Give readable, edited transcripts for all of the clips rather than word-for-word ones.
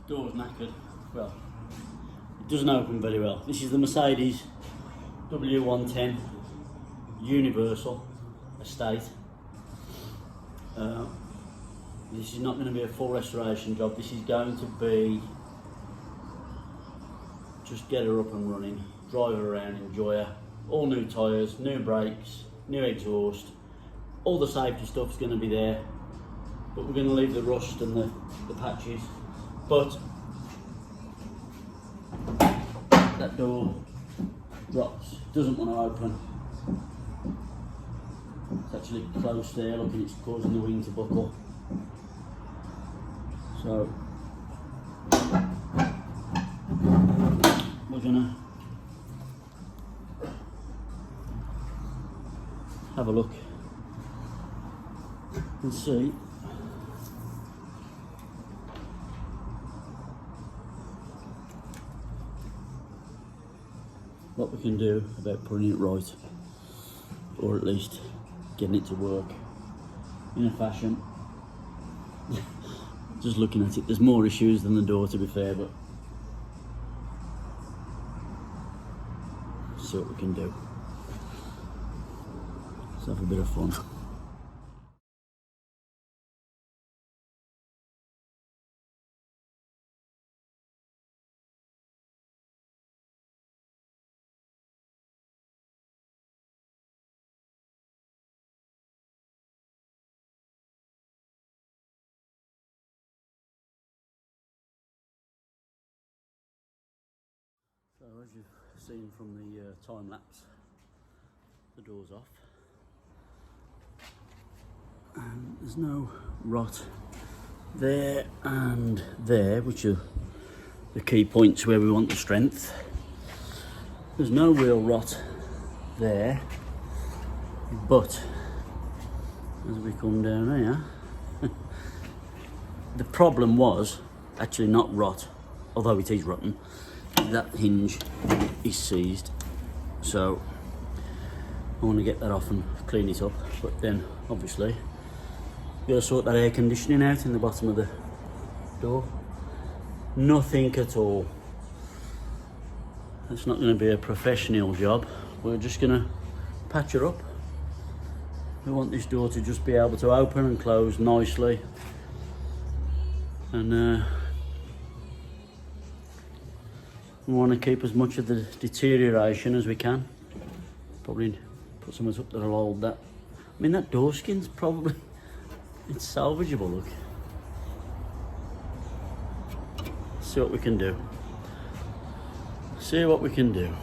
Door's knackered. Well, it doesn't open very well. This is the Mercedes W110 Universal Estate. This is not going to be a full restoration job. This is going to be just get her up and running, drive her around, enjoy her. All new tyres, new brakes, new exhaust. All the safety stuff's going to be there, but we're going to leave the rust and the patches. But that door drops, doesn't want to open. It's actually close there, look, and it's causing the wing to buckle. So we're gonna have a look and see what we can do about putting it right, or at least getting it to work in a fashion. Just looking at it, there's more issues than the door, to be fair, but see what we can do. Let's have a bit of fun. So as you've seen from the time lapse, the door's off. And there's no rot there and there, which are the key points where we want the strength. There's no real rot there, but as we come down here, the problem was actually not rot, although it is rotten. That hinge is seized, so I want to get that off and clean it up. But then obviously got to sort that air conditioning out in the bottom of the door. Nothing at all. It's not going to be a professional job. We're just going to patch her up. We want this door to just be able to open and close nicely, and we want to keep as much of the deterioration as we can. Probably put something up that'll hold that. I mean, that door skin's probably, it's salvageable, look. See what we can do. See what we can do.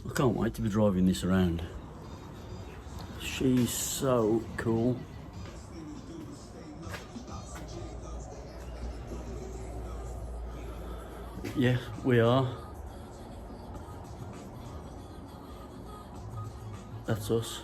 I can't wait to be driving this around. She's so cool. Yeah, we are. That's us.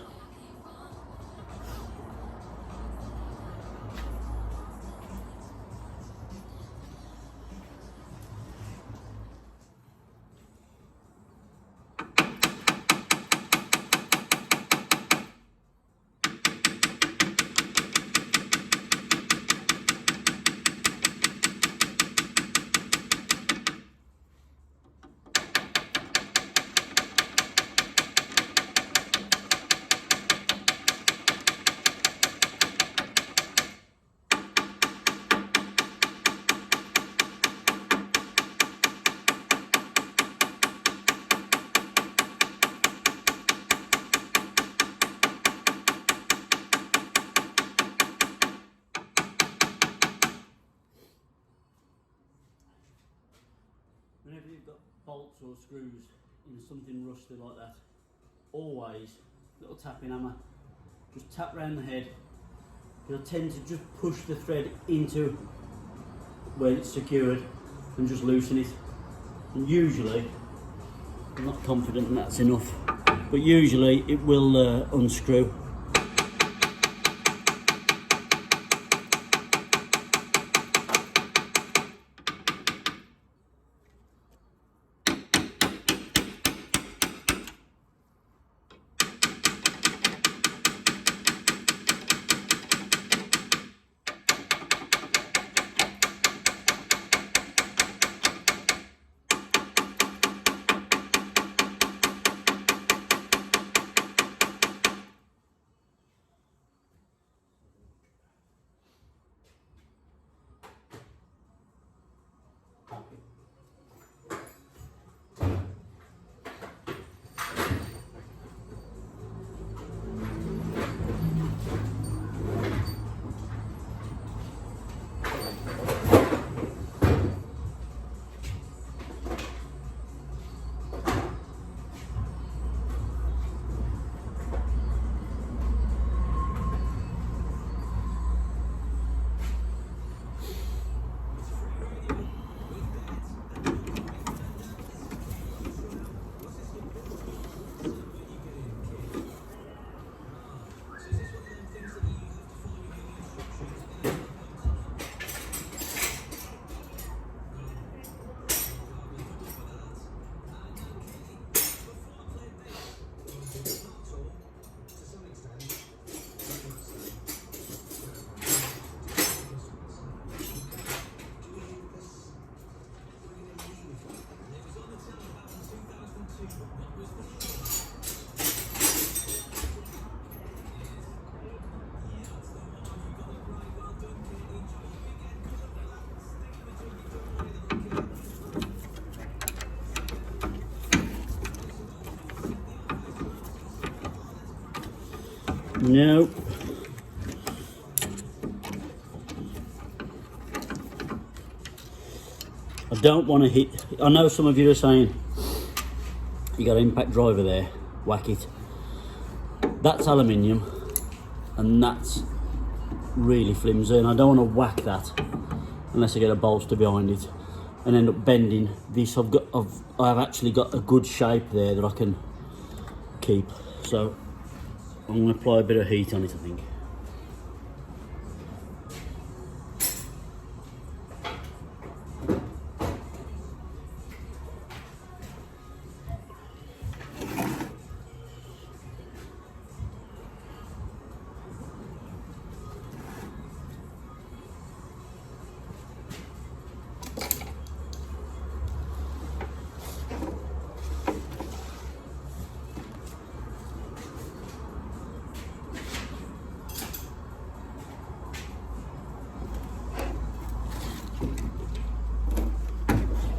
Whenever you've got bolts or screws in something rusty like that, always, little tapping hammer, just tap round the head. You'll tend to just push the thread into where it's secured and just loosen it. And usually, I'm not confident that's enough, but usually it will unscrew. No. I don't want to hit. I know some of you are saying you got an impact driver there, whack it. That's aluminium and that's really flimsy, and I don't want to whack that unless I get a bolster behind it and end up bending this. I've actually got a good shape there that I can keep, so I'm going to apply a bit of heat on it, I think.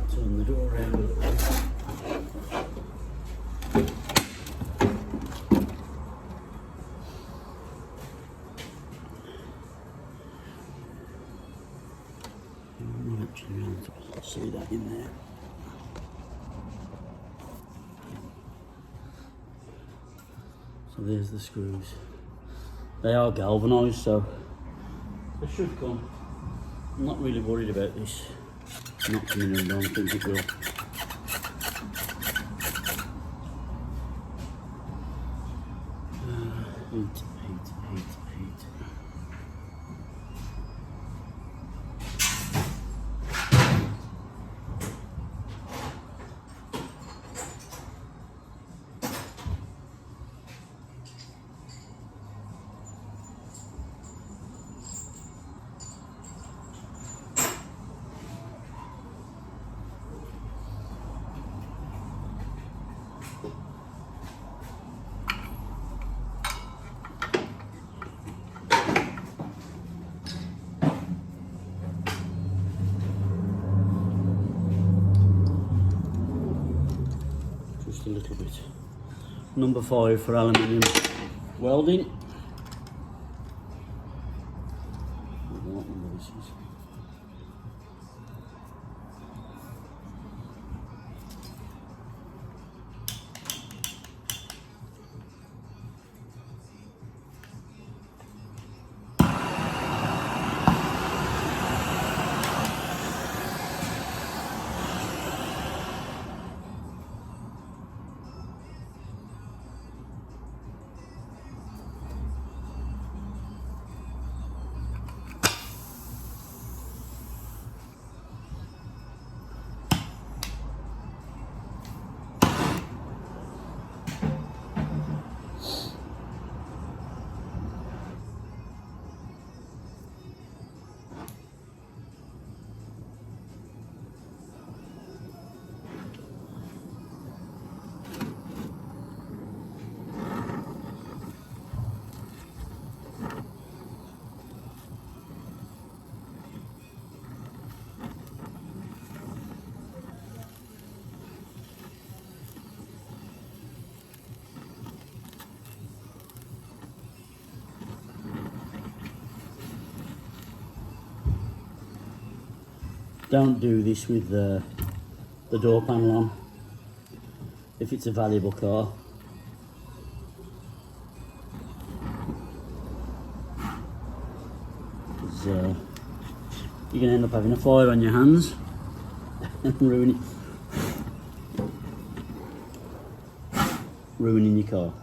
Turn the door around a little bit. I'm not actually going to see that in there. So there's the screws. They are galvanised, so they should come. I'm not really worried about this not coming in, I don't think it will. Heat. Just a little bit. Number 5 for aluminium welding. What number this is? Don't do this with the door panel on if it's a valuable car. Because you're going to end up having a fire on your hands and ruining your car.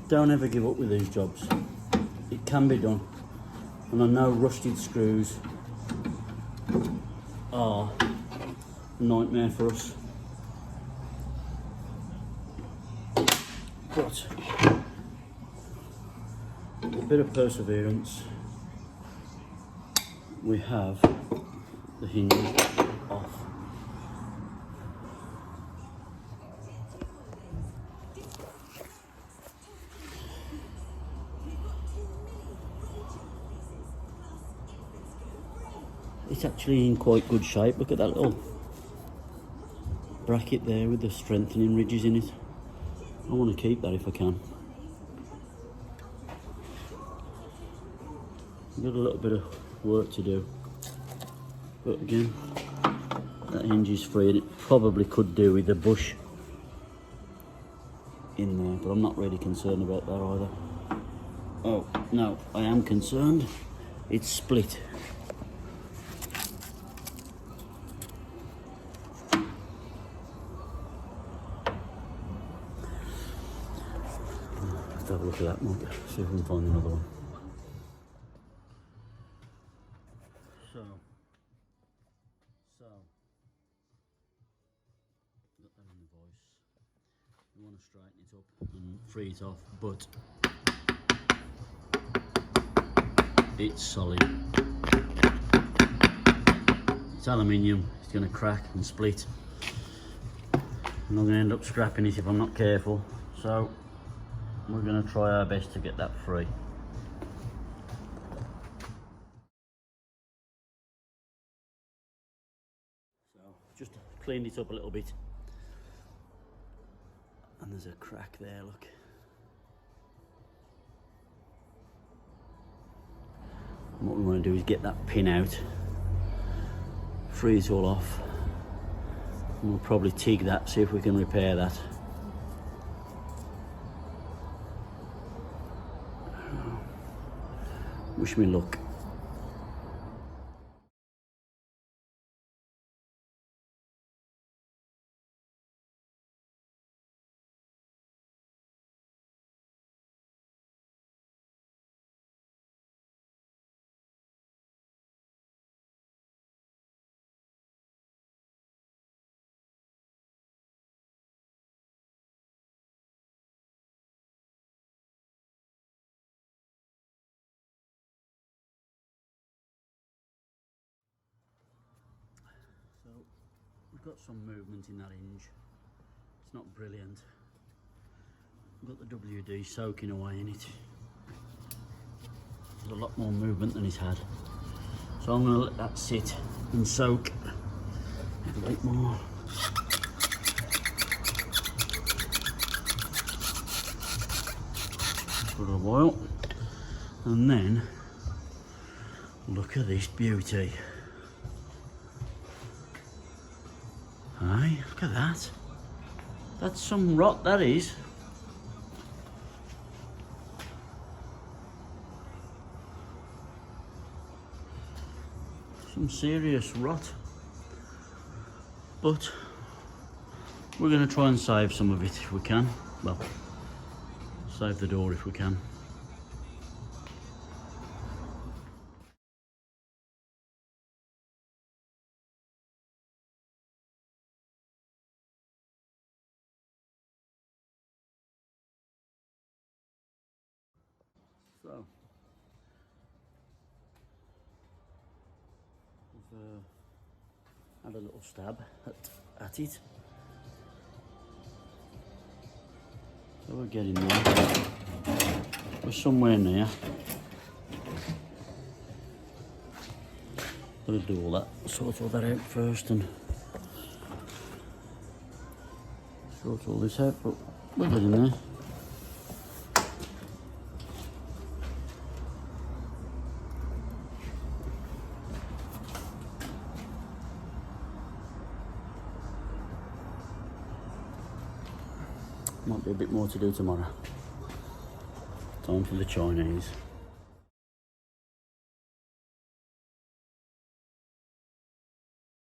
Don't ever give up with these jobs. It can be done. And I know rusted screws are a nightmare for us. But with a bit of perseverance, we have the hinge off. It's actually in quite good shape. Look at that little bracket there with the strengthening ridges in it. I want to keep that if I can. Got a little bit of work to do, but again, that hinge is free, and it probably could do with a bush in there, but I'm not really concerned about that either. Oh no, I am concerned. It's split. Let's have a look at that one, see if we can find another one. So, got that in the voice. You want to straighten it up and free it off, but it's solid. It's aluminium, it's going to crack and split. I'm going to end up scrapping it if I'm not careful, so we're going to try our best to get that free. So just cleaned it up a little bit, and there's a crack there, look. And what we want to do is get that pin out, free it all off, and we'll probably TIG that, see if we can repair that. Wish me luck. So we've got some movement in that hinge. It's not brilliant. We've got the WD soaking away in it. There's a lot more movement than it's had. So I'm going to let that sit and soak a bit more. For a while. And then look at this beauty. Aye, look at that. That's some rot, that is. Some serious rot. But we're going to try and save some of it if we can. Well, save the door if we can. So, we've had a little stab at it. So we're getting there. We're somewhere near. Gotta do all that, sort all that out first and sort all this out, but we're getting there. Might be a bit more to do tomorrow. Time for the Chinese.